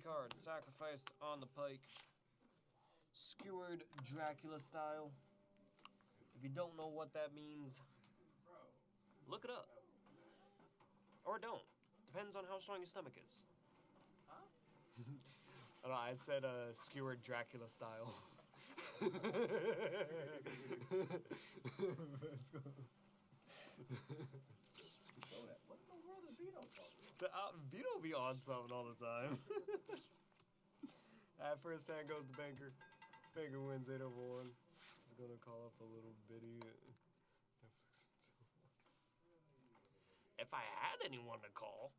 cards sacrificed on the pike. Skewered Dracula style. If you don't know what that means, look it up. Or don't. Depends on how strong your stomach is. Huh? I don't know, I said skewered Dracula style. What in the world is Vito talking about? Vito be on something all the time. At first hand goes to Banker. Banker wins 8/1. He's gonna call up a little bitty. If I had anyone to call.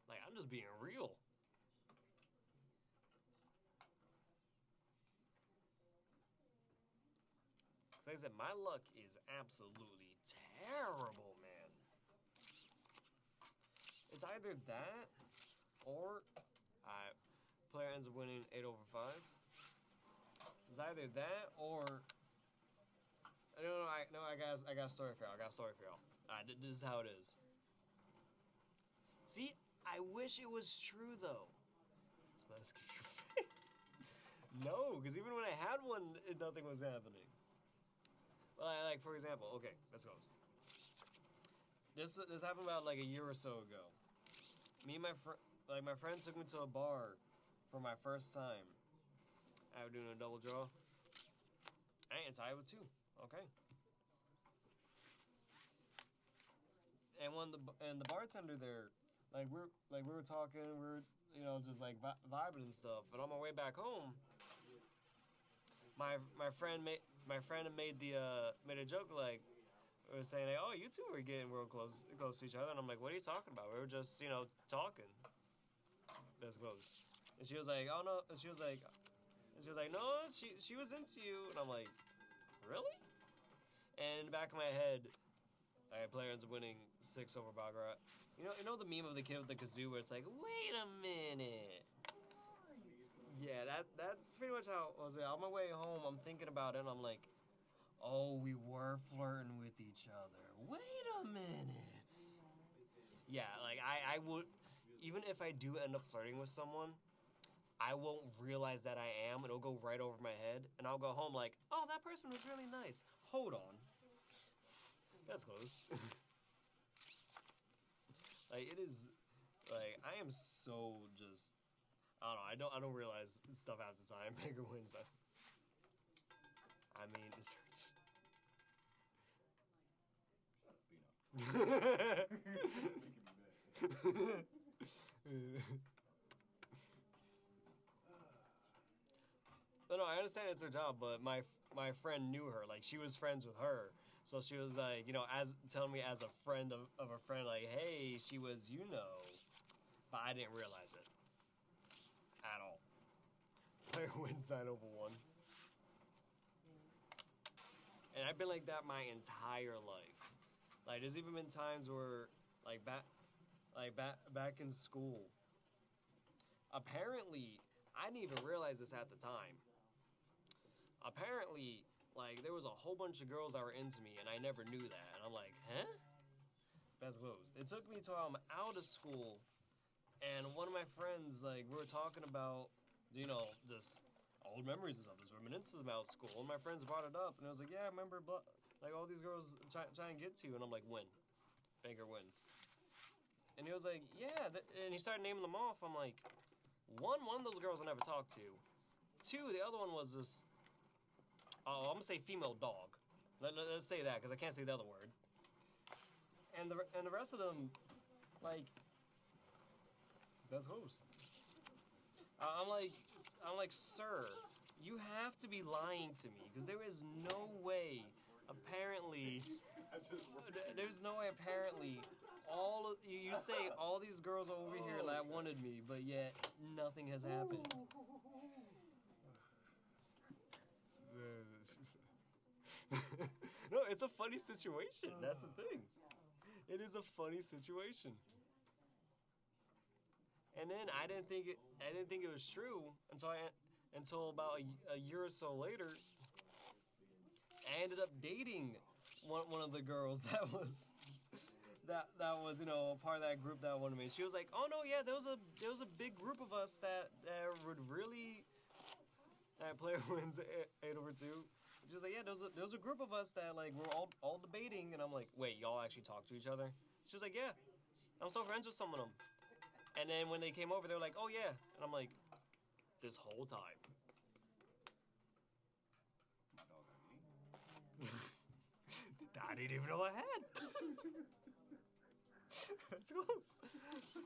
Like, I'm just being real. Cause like I said, my luck is absolutely terrible, man. It's either that, or player ends up winning 8/5. It's either that, or I don't know. I got a story for y'all. This is how it is. See, I wish it was true though. So let's give you. No, because even when I had one, nothing was happening. Like for example, okay, let's go. This happened about like a year or so ago. Me and my friend took me to a bar for my first time. I was doing a double draw. And tied with 2. Okay. And when the bartender there, we were talking, we were just like vibing and stuff. And on my way back home, my friend made a joke like, we were saying, oh, you two were getting real close to each other. And I'm like, what are you talking about? We were just, talking. That's close. And she was like, oh no. And she was like, no, she was into you. And I'm like, really? And in the back of my head, player ends up winning 6 over Baccarat. You know the meme of the kid with the kazoo where it's like, wait a minute. Yeah, that's pretty much how it was. On my way home, I'm thinking about it, and I'm like, oh, we were flirting with each other. Wait a minute. Yeah, like, I would, even if I do end up flirting with someone, I won't realize that I am, and it'll go right over my head, and I'll go home like, oh, that person was really nice. Hold on. That's close. Like, it is, like, I am so just, I don't realize stuff half the time. Banker wins that. I mean, it's... No, I understand it's her job, but my friend knew her. Like, she was friends with her. So she was like, as telling me as a friend of a friend, like, hey, she was, But I didn't realize it. At all. Player wins 9/1. And I've been like that my entire life. Like, there's even been times where, back in school, apparently, I didn't even realize this at the time. Apparently, there was a whole bunch of girls that were into me, and I never knew that. And I'm like, huh? That's closed. It took me till I'm out of school, and one of my friends, we were talking about, just old memories and stuff, just reminiscences about school. And my friends brought it up, and I was like, yeah, I remember, all these girls try and get to you. And I'm like, win. Banker wins. And he was like, yeah, and he started naming them off. I'm like, one of those girls I never talked to. 2, the other one was this, I'm going to say female dog. Let's say that, because I can't say the other word. And the rest of them, that's close. I'm like, sir, you have to be lying to me, because there is no way, apparently, there's no way, apparently, you say all these girls over here that wanted me, but yet nothing has happened. No, it's a funny situation. That's the thing. It is a funny situation. And then I didn't think it was true until about a year or so later. I ended up dating one of the girls that that was part of that group that wanted me. She was like, oh no, yeah, there was a big group of us that would really. That player wins 8/2. She was like, yeah, there was a group of us that like we're all debating, and I'm like, wait, y'all actually talk to each other? She was like, yeah, I'm so friends with some of them. And then when they came over, they were like, oh yeah, and I'm like, this whole time. My dog got me. I didn't even know I had. That's close.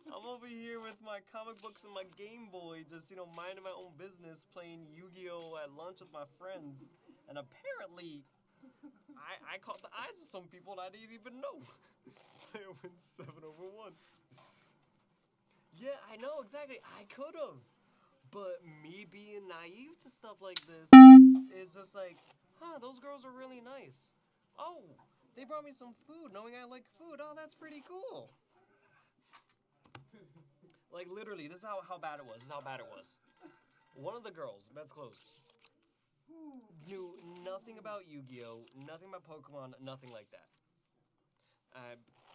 I'm over here with my comic books and my Game Boy, just, minding my own business, playing Yu-Gi-Oh! At lunch with my friends. And apparently, I caught the eyes of some people that I didn't even know. Player wins 7/1. Yeah, I know, exactly. I could have. But me being naive to stuff like this is just like, those girls are really nice. Oh, they brought me some food, knowing I like food. Oh, that's pretty cool. Like, literally, this is how bad it was. This is how bad it was. One of the girls, that's close, knew nothing about Yu-Gi-Oh!, nothing about Pokemon, nothing like that.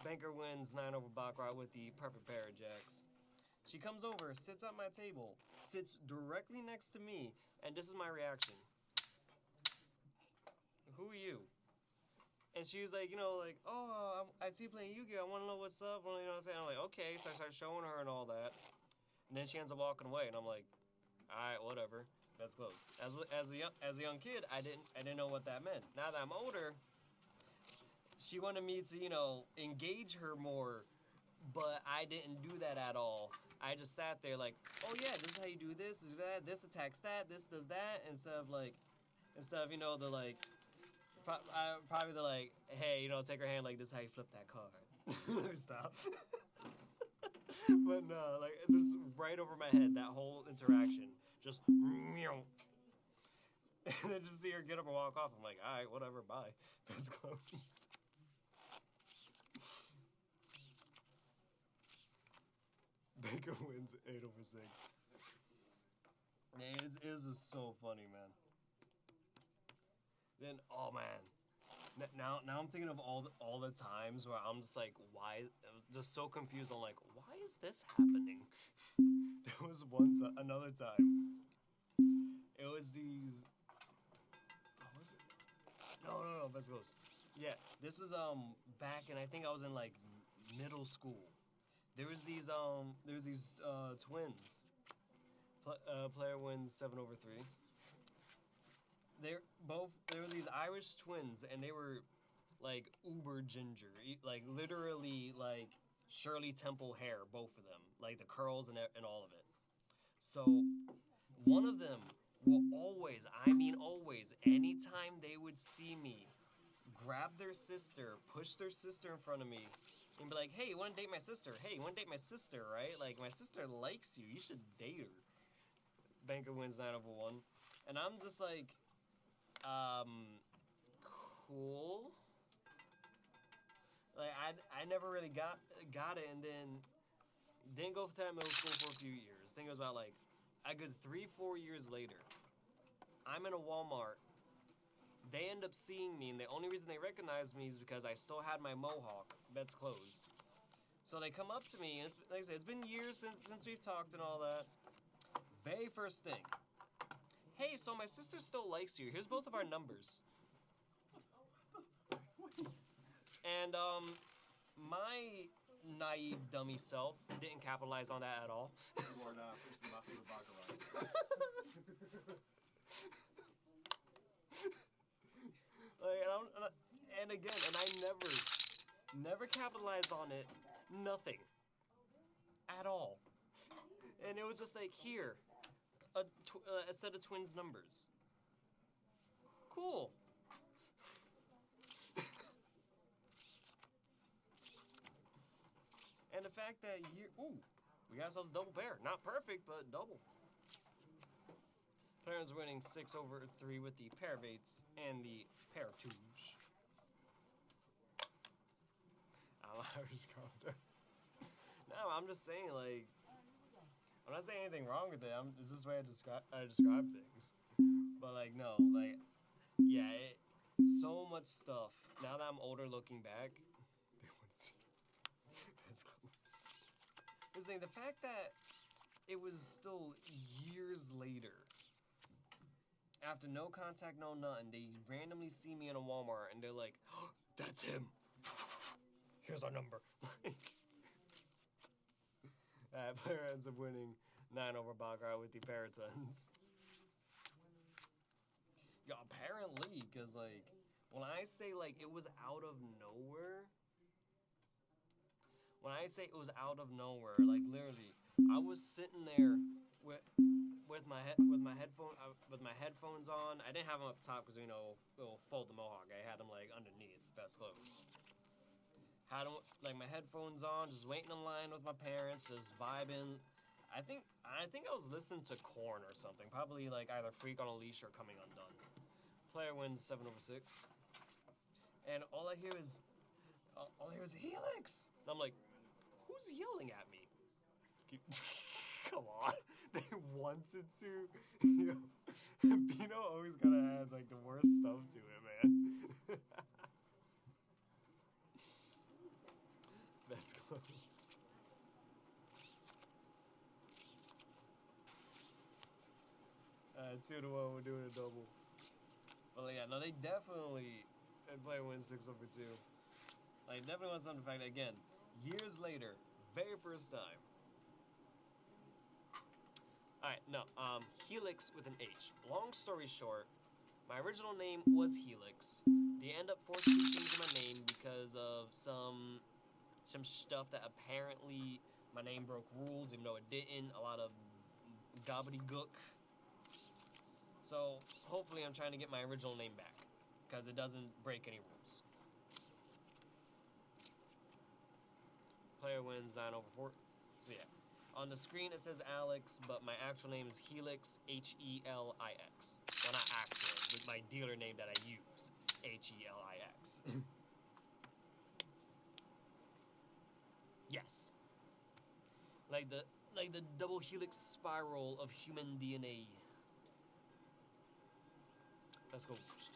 Banker wins 9 over Baccarat with the perfect pair of jacks. She comes over, sits at my table, sits directly next to me, and this is my reaction. Who are you? And she was like, oh, I see you playing Yu-Gi-Oh! I want to know what's up. You know what I'm saying? I'm like, okay. So I start showing her and all that. And then she ends up walking away, and I'm like, all right, whatever. That's closed. As a young kid, I didn't know what that meant. Now that I'm older, she wanted me to, engage her more, but I didn't do that at all. I just sat there like, oh yeah, this is how you do this, do that, this attacks that, this does that, instead of the like. Probably the like, hey, take her hand like this is how you flip that card. Let me stop. But no, like this right over my head, that whole interaction. Just meow. And then just see her get up and walk off. I'm like, alright, whatever, bye. That's closed. Baker wins 8/6. Man, it is just so funny, man. Then, oh man, now I'm thinking of all the times where I'm just like, why? I'm just so confused. I'm like, why is this happening? There was another time. It was these. What was it? No, that's close. Yeah, this is back, and I think I was in like middle school. There was these twins. Player wins 7/3. There were these Irish twins, and they were like uber ginger, like literally like Shirley Temple hair, both of them, like the curls and all of it. So one of them will always, anytime they would see me, grab their sister, push their sister in front of me, and be like, "Hey, you want to date my sister? Hey, you want to date my sister, right? Like my sister likes you. You should date her." Banker wins 9/1, and I'm just like. Cool. Like I never really got it, and then didn't go to that middle school for a few years. I think it was about like a good 3-4 years later. I'm in a Walmart. They end up seeing me, and the only reason they recognize me is because I still had my mohawk. That's closed. So they come up to me, and like I said, it's been years since we've talked and all that. Very first thing. Hey, so my sister still likes you. Here's both of our numbers. And, my naive, dummy self didn't capitalize on that at all. You are not my favorite Baccarat. And I never capitalized on it. Nothing. At all. And it was just like, here. A set of twins' numbers. Cool. And the fact that we got ourselves a double pair. Not perfect, but double. Players winning 6/3 with the pair of 8s and the pair of 2s. No, I'm just saying, like, I'm not saying anything wrong with it. It's just the way I describe things. But like, no, like, yeah, so much stuff. Now that I'm older, looking back, Here's the thing, the fact that it was still years later, after no contact, no nothing, they randomly see me in a Walmart and they're like, oh, that's him. Here's our number. Player ends up winning 9 over Baccarat with the Paratons. Yeah, apparently, because, like, when I say, like, it was out of nowhere, like, literally, I was sitting there with my headphones on. I didn't have them up top because, you know, it'll fold the mohawk. I had them, like, underneath, best clothes. Had them, like, my headphones on, just waiting in line with my parents, just vibing. I think I was listening to Korn or something. Probably, like, either Freak on a Leash or Coming Undone. Player wins 7 over 6. And all I hear is Helix! And I'm like, who's yelling at me? Come on. They wanted to. You know, Bino always gotta add, like, the worst stuff to it, man. That's close. 2-1, we're doing a double. But yeah, no, they definitely play win 6 over 2. Like, definitely want something to fact again. Years later, very first time. Alright, no, Helix with an H. Long story short, my original name was Helix. They end up forcing me to change my name because of some stuff that apparently my name broke rules, even though it didn't. A lot of gobbledygook. So, hopefully I'm trying to get my original name back, because it doesn't break any rules. Player wins 9 over 4. So yeah, on the screen it says Alex, but my actual name is Helix, H-E-L-I-X. Well, not actual, but my dealer name that I use, H-E-L-I-X. Yes. Like the double helix spiral of human DNA. Let's go first.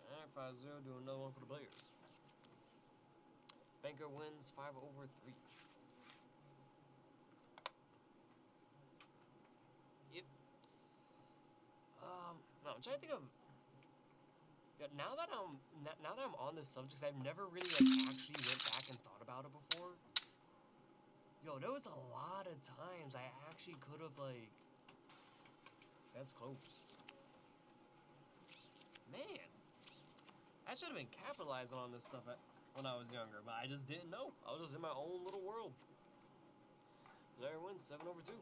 Alright, 5-0, do another one for the players. Banker wins 5 over 3. Yep. No, I'm trying to think of. Yeah, now that I'm on this subject, I've never really like actually went back and thought about it before. Yo, there was a lot of times I actually could have, like... That's close. Man. I should have been capitalizing on this stuff when I was younger, but I just didn't know. I was just in my own little world. Player wins 7 over 2.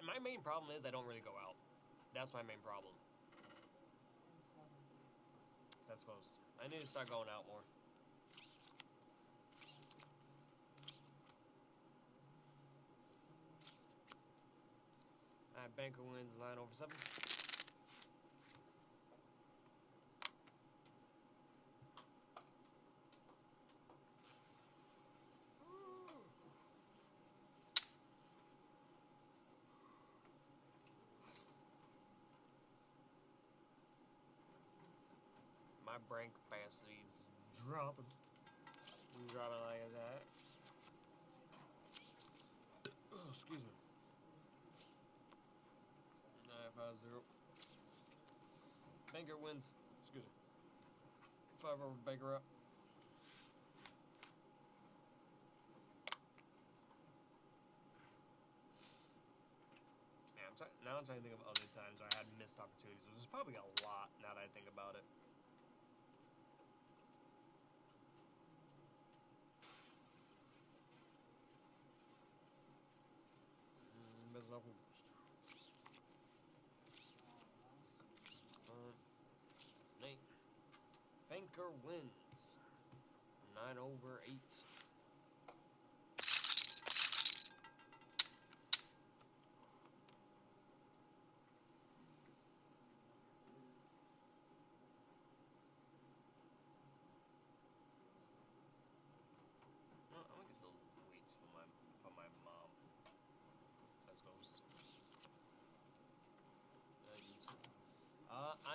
My main problem is I don't really go out. That's my main problem. That's close. I need to start going out more. Alright, Banker wins 9 over 7. My brain capacity is dropping. I'm dropping like that. Oh, excuse me. 9-5-0. Banker wins. Excuse me. 5 over Baccarat. Man, now I'm trying to think of other times where I had missed opportunities. There's probably a lot now that I think about it. Snake. Banker wins 9 over 8.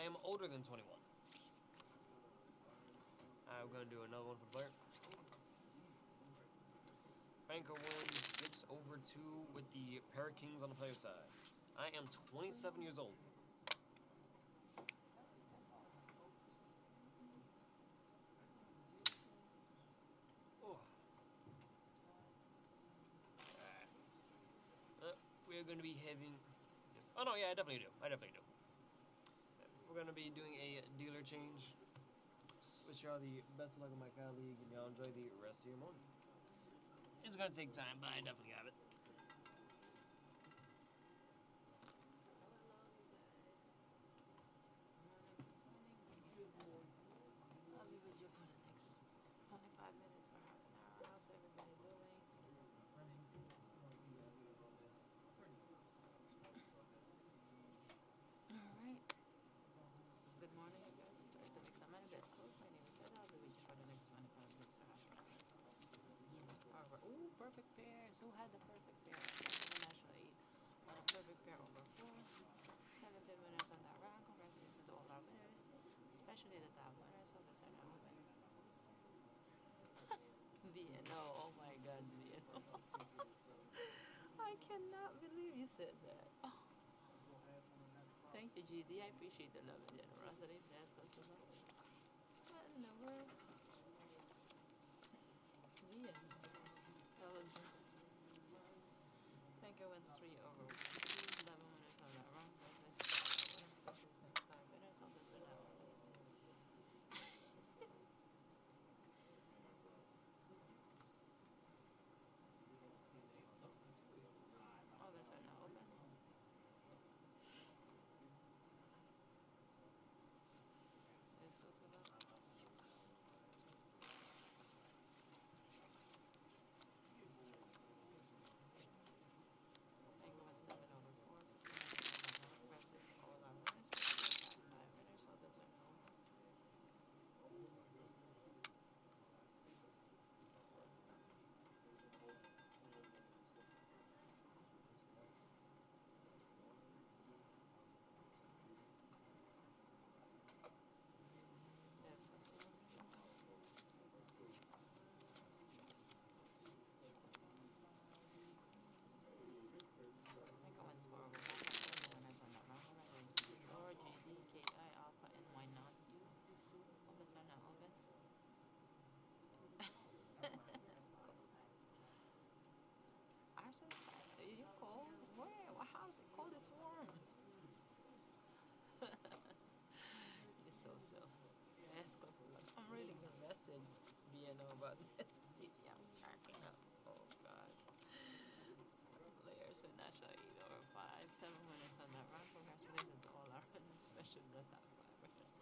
am older than 21. I'm gonna do another one for the player. Banco wins 6/2 with the pair of kings on the player side. I am 27 years old. We're going to be having... Oh, no, yeah, I definitely do. We're going to be doing a dealer change. Wish y'all the best of luck with my colleague, and y'all enjoy the rest of your morning. It's going to take time, but I definitely have it. I'll be with you for the next 25 minutes or half an hour. How's everybody doing? Alright. Good morning, I guess. Or the next time. My name is Coach. My name is Ed. I'll be with you for the next 25 minutes or half an hour. Alright. Ooh, perfect pairs. Who had the perfect pair? National 8 on a perfect pair over 4. 17 winners on that round. Congratulations to all our winners, especially the top winners of the center open. VNO, oh my god, VNO. I cannot believe you said that. Oh. Thank you, GD. I appreciate the love and generosity. Bless us so much. What in the world? VNO. That was... Thank you, wins 3/11 winners on that round. Especially the 5 winners on the center open. All this are now open. Yes, also that. Thank you, 7/4. Congratulations to all our winners. Especially the 5 winners. All this are now open. Yes, also that. Thank you, wins 4/5. Winners on that round. Congratulations to George, GD, KI, Alpha, and why not you? All this are now open. Actually, are you cold? Where? How is it cold? It's warm. You're so silly. Yes, I'm reading the message, BNO, about this. Yeah, I'm cracking up. Oh, God. Layers of National 8/5. 7 winners on that round. Congratulations to all our winners, especially the top 5 winners.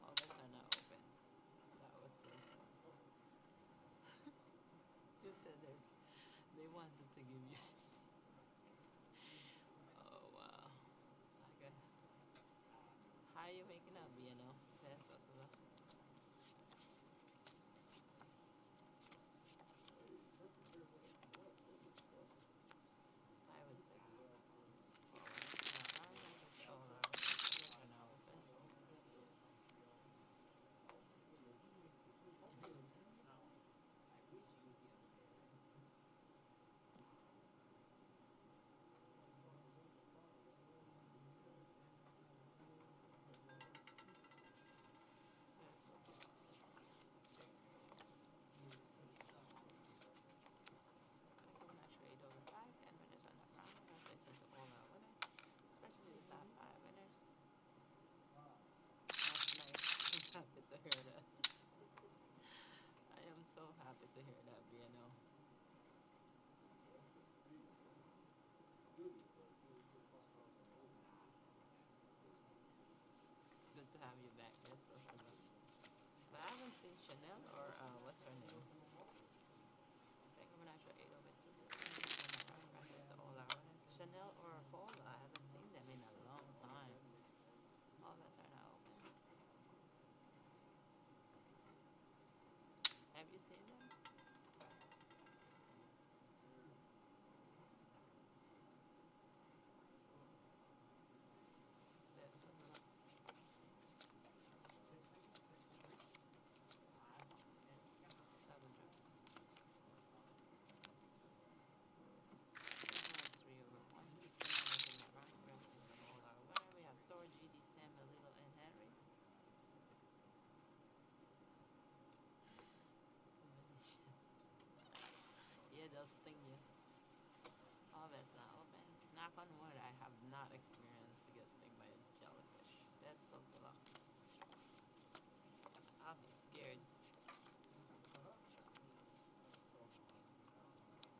All this are now open. That was so fun. You said they wanted to give you... Oh, wow. Okay. How are you making up, BNO? That's also that. 5 and 6. All our winners are now open. Happy to hear that. I am so happy to hear that, BNO. It's good to have you back. Yes, also good. But I haven't seen Chanel or what's her name? Thank you for natural 8/216. Congratulations to all our winners. Chanel or Paula, I haven't seen them in a long time. All that's are now open. Have you seen them? Yes, they'll sting you. All bets not open. Knock on wood, I have not experienced to get stung by a jellyfish. Best of luck. I'll be scared.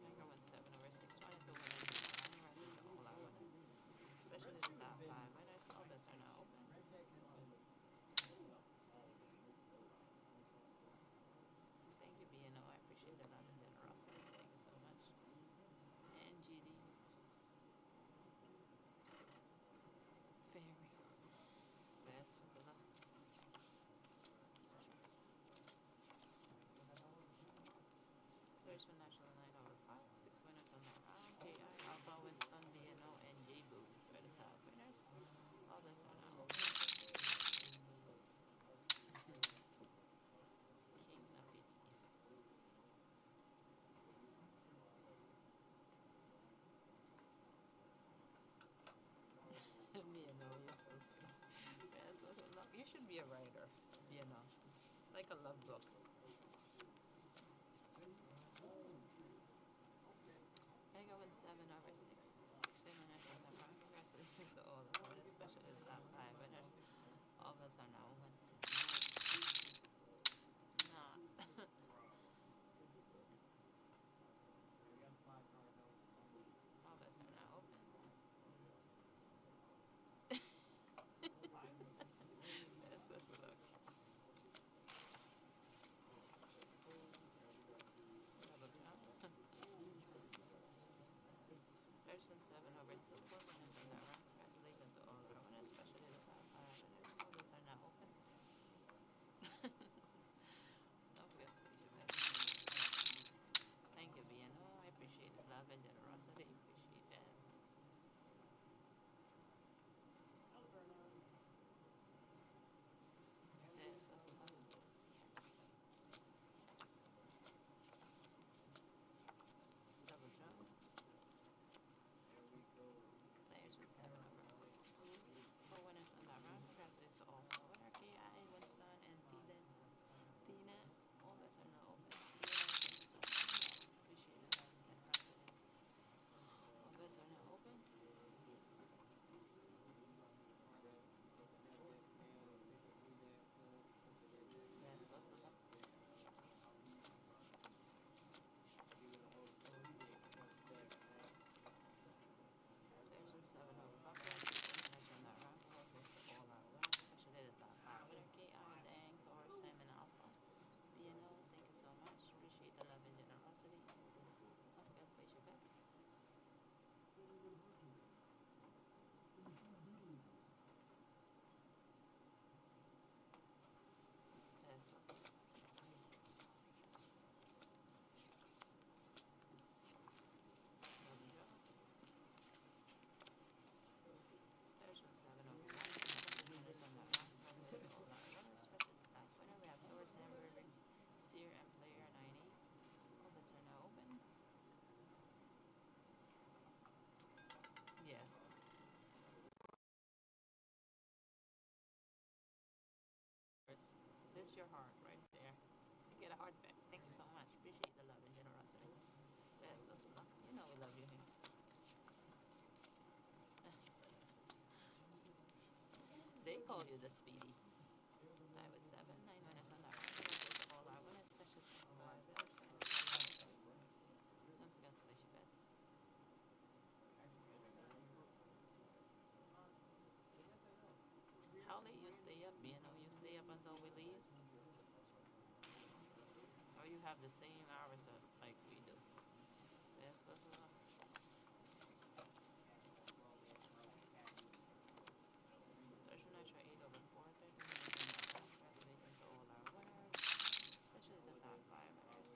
Mega 17/622 winners. I'm ready to all out winners. Especially the top 5 winners. All bets are now open. Thank you, BNO. I appreciate the love and generosity. Thank you so much. And GD. Fairy. Best of luck. There's one national 9/5. 6 winners on that round. KI, Alpha, Winston, BNO, and J Boots are the top winners. All bets are now open. King Napidi. BNO, you're so sweet. Yes, you should be a writer, BNO. Like a love books. Mega 17/6. 16 winners on the round. Congratulations to all the winners, especially the top 5 winners. All of us are now open. Nah. All bets are now open. Yes, that's what luck. Double jump. There's one 7/2. 4 winners on that round. Congratulations to all our winners, especially the top 5 winners. All bets are now open. Don't forget to place your bets. Thank you, BNO. I appreciate the love and generosity. Appreciate that. Yes, that's what luck. Double jump. Players with 7/4. 4 winners on that round. Congratulations to all our winner. KI, Winston, and Tina. All bets are now open. Thank you so much. Appreciate the love and generosity. All bets are now open. Yes, that's what luck. There's one 7/5. 6 winners on that round. Congratulations to all our winners, especially the top 5 winner. KI, Dang, Thor, Simon, Alpha. BNO, thank you so much. Appreciate the love and generosity. Don't forget to place your bets. Yes, that's what luck. Double jump. There's one 7/1. 7 winners on that round. Congratulations to all our winners, especially the top winner. We have Thor, Hamburger, Sear, and Player 98. All bets are now open. Yes. This your heart right there. You get a heart back. Thank you so much. Appreciate the love and generosity. Best of luck. You know we love you here. They call you the Speedy. 5/7. 9 winners on that round. Congratulations to all our winners, especially to all our winners. Don't forget to place your bets. How late you stay up? BNO, you stay up until we leave? Or you have the same hours like we do? Yes, that's a lot. There's one extra 8/4. 13 winners on that round. Congratulations to all our winners, especially the top 5 winners.